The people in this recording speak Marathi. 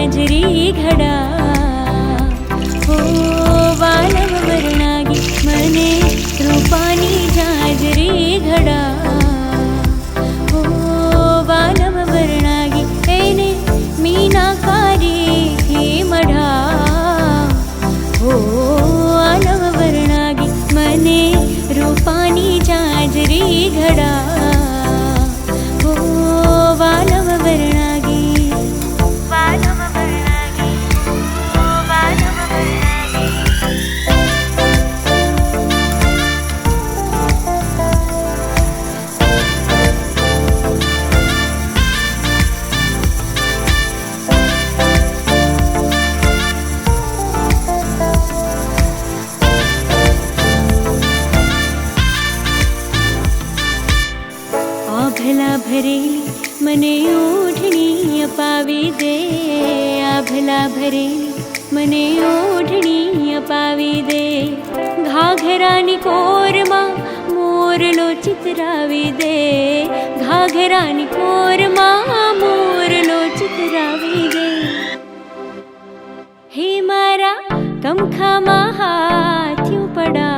झाजरी घडा हो वालव वर्णागी मने रूपानी झाजरी घडा हो वालव वर्णागी एने मीनाकारी ही मढा हो वालव वर्णागी मने रूपानी झाजरी घडा हो वालव वर्णागी वालव वर्णागी हो वालव वर्णागी आभला भरेली मने ओढणी अपावी दे आभला भरेली मने ओढणी अपावी दे घाघरानी कोरमा मोरलो चितरावी दे घाघरानी कोरमा मोरलो चितरावी दे हे मारा कमखामा हाथ्यू पड़ा